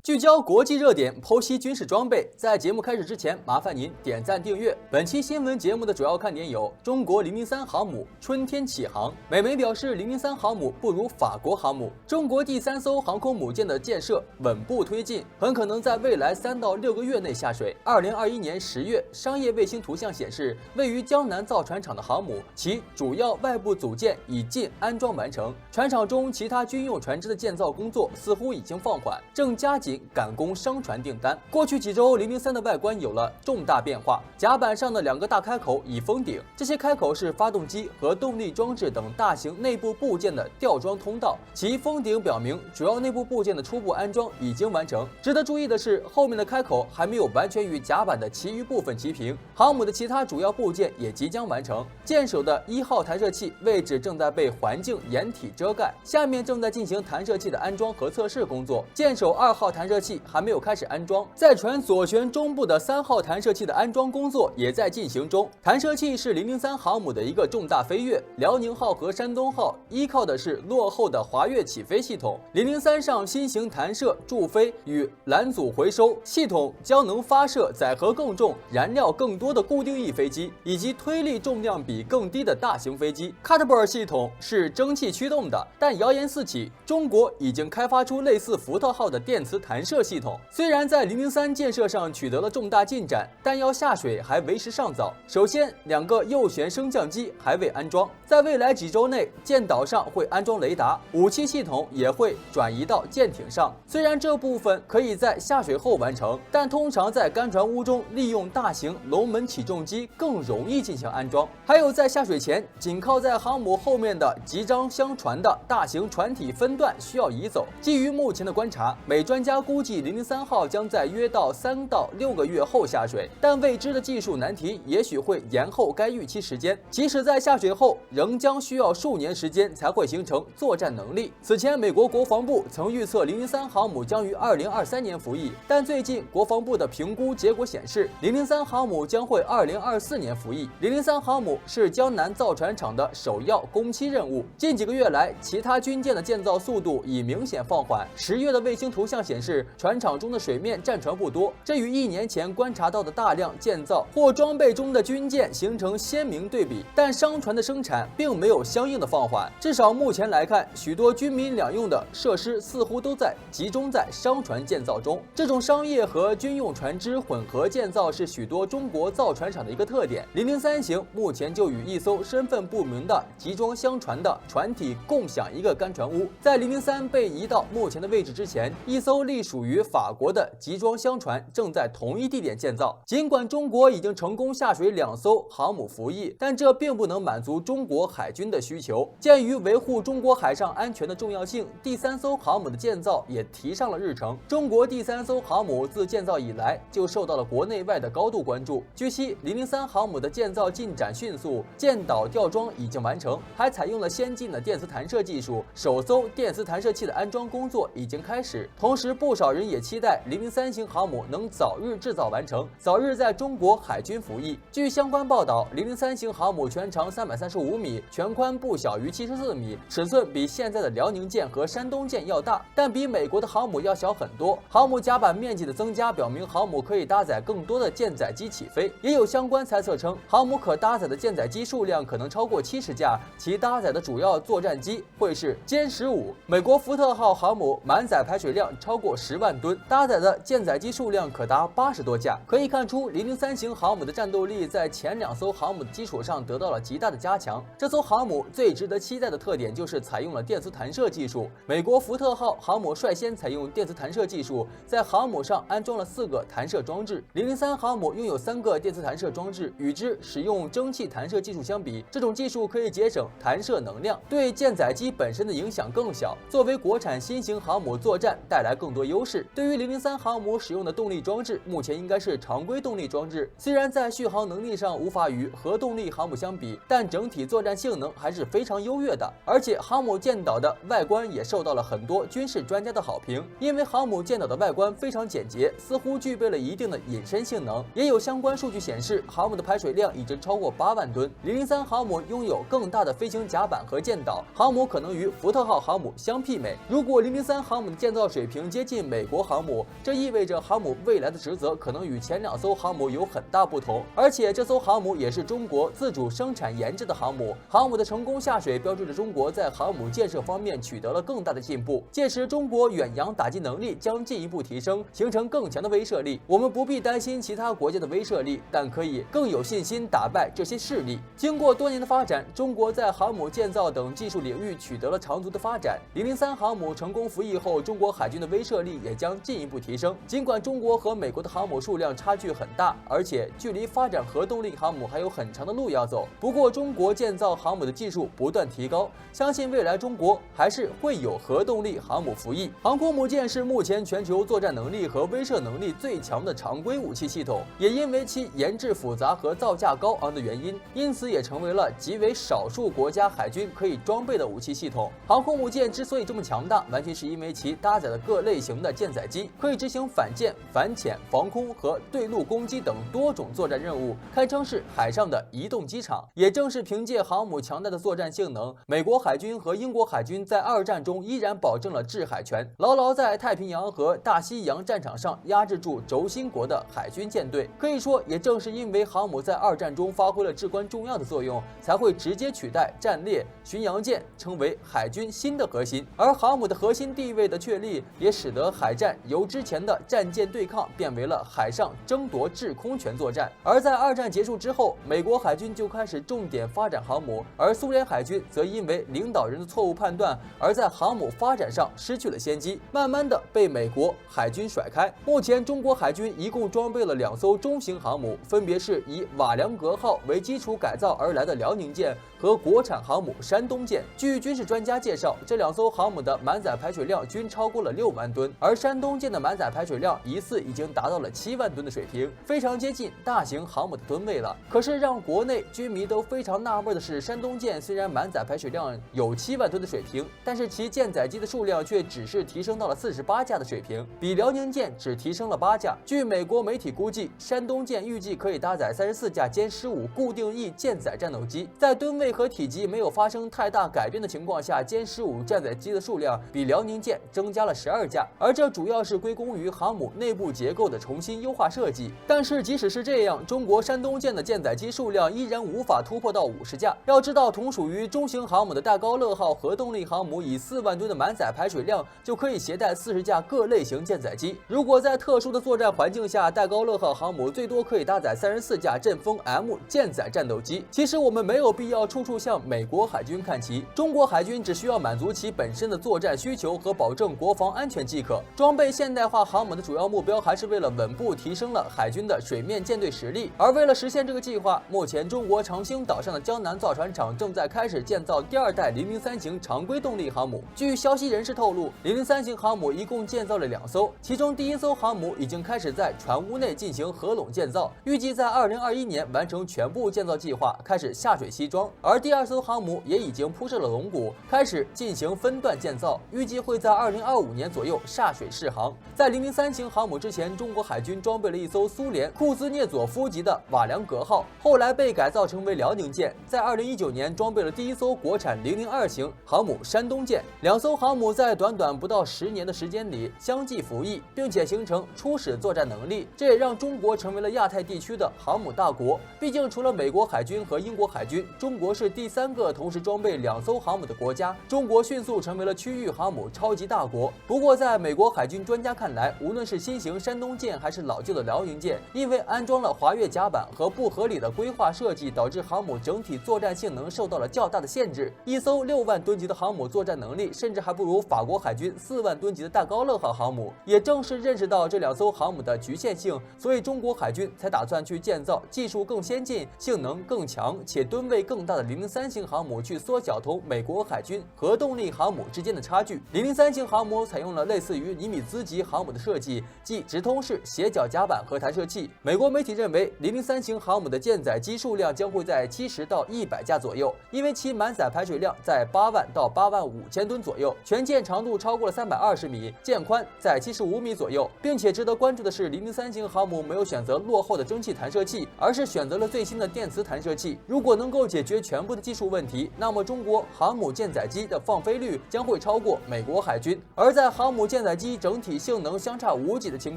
聚焦国际热点，剖析军事装备。在节目开始之前，麻烦您点赞订阅。本期新闻节目的主要看点有：中国003航母春天起航，美媒表示003航母不如法国航母；中国第3艘航空母舰的建设稳步推进，很可能在未来3到6个月内下水。2021年10月，商业卫星图像显示，位于江南造船厂的航母，其主要外部组件已近安装完成，船厂中其他军用船只的建造工作似乎已经放缓，正加紧赶工商船订单。过去几周，003的外观有了重大变化，甲板上的2个大开口已封顶，这些开口是发动机和动力装置等大型内部部件的吊装通道，其封顶表明主要内部部件的初步安装已经完成。值得注意的是，后面的开口还没有完全与甲板的其余部分齐平，航母的其他主要部件也即将完成。舰首的1号弹射器位置正在被环境掩体遮盖，下面正在进行弹射器的安装和测试工作。舰首2号弹射器还没有开始安装，在船左舷中部的3号弹射器的安装工作也在进行中。弹射器是003航母的一个重大飞跃，辽宁号和山东号依靠的是落后的滑跃起飞系统，003上新型弹射、助飞与拦阻回收系统将能发射载荷更重、燃料更多的固定翼飞机，以及推力重量比更低的大型飞机。Caterpillar 系统是蒸汽驱动的，但谣言四起，中国已经开发出类似福特号的电磁弹射系统。虽然在003建设上取得了重大进展，但要下水还为时尚早。首先，2个右旋升降机还未安装，在未来几周内，舰岛上会安装雷达，武器系统也会转移到舰艇上。虽然这部分可以在下水后完成，但通常在干船坞中利用大型龙门起重机更容易进行安装。还有在下水前，紧靠在航母后面的集装箱船的大型船体分段需要移走。基于目前的观察，美专家估计003号将在约到3到6个月后下水，但未知的技术难题也许会延后该预期时间。即使在下水后，仍将需要数年时间才会形成作战能力。此前，美国国防部曾预测003航母将于2023年服役，但最近国防部的评估结果显示，003航母将会2024年服役。003航母是江南造船厂的首要工期任务。近几个月来，其他军舰的建造速度已明显放缓。10月的卫星图像显示，船厂中的水面战船不多，这与1年前观察到的大量建造或装备中的军舰形成鲜明对比。但商船的生产并没有相应的放缓，至少目前来看，许多军民两用的设施似乎都在集中在商船建造中。这种商业和军用船只混合建造是许多中国造船厂的一个特点。003型目前就与一艘身份不明的集装箱船的船体共享一个干船坞。在003被移到目前的位置之前，一艘隶属于法国的集装箱船正在同一地点建造。尽管中国已经成功下水2艘航母服役，但这并不能满足中国海军的需求。鉴于维护中国海上安全的重要性，第3艘航母的建造也提上了日程。中国第3艘航母自建造以来就受到了国内外的高度关注。据悉，003航母的建造进展迅速，舰岛吊装已经完成，还采用了先进的电磁弹射技术，首艘电磁弹射器的安装工作已经开始。同时，不少人也期待003型航母能早日制造完成，早日在中国海军服役。据相关报道，003型航母全长335米，全宽不小于74米，尺寸比现在的辽宁舰和山东舰要大，但比美国的航母要小很多。航母甲板面积的增加表明航母可以搭载更多的舰载机起飞。也有相关猜测称，航母可搭载的舰载机数量可能超过70架，其搭载的主要作战机会是歼15。美国福特号航母满载排水量超过10万吨，搭载的舰载机数量可达80多架。可以看出，003型航母的战斗力在前2艘航母的基础上得到了极大的加强。这艘航母最值得期待的特点就是采用了电磁弹射技术。美国福特号航母率先采用电磁弹射技术，在航母上安装了4个弹射装置。003航母拥有3个电磁弹射装置，与之使用蒸汽弹射技术相比，这种技术可以节省弹射能量，对舰载机本身的影响更小，作为国产新型航母作战带来更多优势。对于003航母使用的动力装置，目前应该是常规动力装置，虽然在续航能力上无法与核动力航母相比，但整体作战性能还是非常优越的。而且航母舰岛的外观也受到了很多军事专家的好评，因为航母舰岛的外观非常简洁，似乎具备了一定的隐身性能。也有相关数据显示，航母的排水量已经超过8万吨。003航母拥有更大的飞行甲板和舰岛，航母可能与福特号航母相媲美。如果003航母的建造水平接近进美国航母，这意味着航母未来的职责可能与前2艘航母有很大不同，而且这艘航母也是中国自主生产研制的航母。航母的成功下水，标志着中国在航母建设方面取得了更大的进步，届时中国远洋打击能力将进一步提升，形成更强的威慑力。我们不必担心其他国家的威慑力，但可以更有信心打败这些势力。经过多年的发展，中国在航母建造等技术领域取得了长足的发展。003航母成功服役后，中国海军的威慑力也将进一步提升。尽管中国和美国的航母数量差距很大，而且距离发展核动力航母还有很长的路要走，不过中国建造航母的技术不断提高，相信未来中国还是会有核动力航母服役。航空母舰是目前全球作战能力和威慑能力最强的常规武器系统，也因为其研制复杂和造价高昂的原因，因此也成为了极为少数国家海军可以装备的武器系统。航空母舰之所以这么强大，完全是因为其搭载了各类型的舰载机，可以执行反舰、反潜、防空和对陆攻击等多种作战任务，堪称是海上的移动机场。也正是凭借航母强大的作战性能，美国海军和英国海军在2战中依然保证了制海权，牢牢在太平洋和大西洋战场上压制住轴心国的海军舰队。可以说，也正是因为航母在2战中发挥了至关重要的作用，才会直接取代战列、巡洋舰，成为海军新的核心。而航母的核心地位的确立，也使得海战由之前的战舰对抗变为了海上争夺制空权作战。而在2战结束之后，美国海军就开始重点发展航母，而苏联海军则因为领导人的错误判断，而在航母发展上失去了先机，慢慢的被美国海军甩开。目前中国海军一共装备了2艘中型航母，分别是以瓦良格号为基础改造而来的辽宁舰和国产航母山东舰。据军事专家介绍，这2艘航母的满载排水量均超过了6万吨，而山东舰的满载排水量疑似已经达到了7万吨的水平，非常接近大型航母的吨位了。可是让国内军迷都非常纳闷的是，山东舰虽然满载排水量有7万吨的水平，但是其舰载机的数量却只是提升到了48架的水平，比辽宁舰只提升了8架。据美国媒体估计，山东舰预计可以搭载34架歼15固定翼舰载战斗机，在吨位和体积没有发生太大改变的情况下，歼15舰载机的数量比辽宁舰增加了12架，而这主要是归功于航母内部结构的重新优化设计。但是即使是这样，中国山东舰的舰载机数量依然无法突破到50架。要知道，同属于中型航母的戴高乐号核动力航母以4万吨的满载排水量就可以携带40架各类型舰载机。如果在特殊的作战环境下，戴高乐号航母最多可以搭载34架阵风 M 舰载战斗机。其实我们没有必要处处向美国海军看齐，中国海军只需要满足其本身的作战需求和保证国防安全即可。装备现代化航母的主要目标还是为了稳步提升了海军的水面舰队实力。而为了实现这个计划，目前中国长兴岛上的江南造船厂正在开始建造第2代003型常规动力航母。据消息人士透露，003型航母一共建造了2艘，其中第1艘航母已经开始在船坞内进行合拢建造，预计在2021年完成全部建造计划，开始下水西装。而第2艘航母也已经铺设了龙骨，开始进行分段建造，预计会在2025年左右下水试航。在003型航母之前，中国海军装备了1艘苏联库兹涅佐夫级的瓦良格号，后来被改造成为辽宁舰。在2019年装备了第1艘国产002型航母山东舰。2艘航母在短短不到10年的时间里相继服役，并且形成初始作战能力，这也让中国成为了亚太地区的航母大国。毕竟除了美国海军和英国海军，中国是第3个同时装备2艘航母的国家，中国迅速成为了区域航母超级大国。不过在美国海军专家看来，无论是新型山东舰还是老旧的辽宁舰，因为安装了滑跃甲板和不合理的规划设计，导致航母整体作战性能受到了较大的限制。1艘6万吨级的航母作战能力甚至还不如法国海军4万吨级的戴高乐号航母。也正是认识到这2艘航母的局限性，所以中国海军才打算去建造技术更先进、性能更强且吨位更大的003型航母，去缩小同美国海军核动力航母之间的差距。003型航母采用了类似于尼米兹级航母的设计，即直通式斜角甲板和弹射器。美国媒体认为003型航母的舰载机数量将会在70到100架左右，因为其满载排水量在8万到8万5千吨左右，全舰长度超过了320米，舰宽在75米左右。并且值得关注的是，003型航母没有选择落后的蒸汽弹射器，而是选择了最新的电磁弹射器。如果能够解决全部的技术问题，那么中国航母舰载机的放飞率将会超过美国海军。而在航母舰载载机整体性能相差无几的情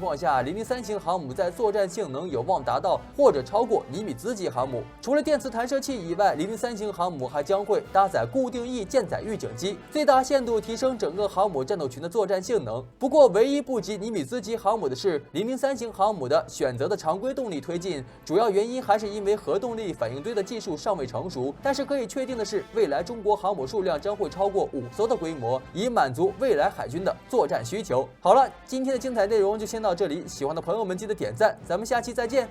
况下，003型航母在作战性能有望达到或者超过尼米兹级航母。除了电磁弹射器以外，003型航母还将会搭载固定翼舰载预警机，最大限度提升整个航母战斗群的作战性能。不过，唯一不及尼米兹级航母的是003型航母的选择的常规动力推进，主要原因还是因为核动力反应堆的技术尚未成熟。但是可以确定的是，未来中国航母数量将会超过5艘的规模，以满足未来海军的作战需求。好了，今天的精彩内容就先到这里，喜欢的朋友们记得点赞，咱们下期再见。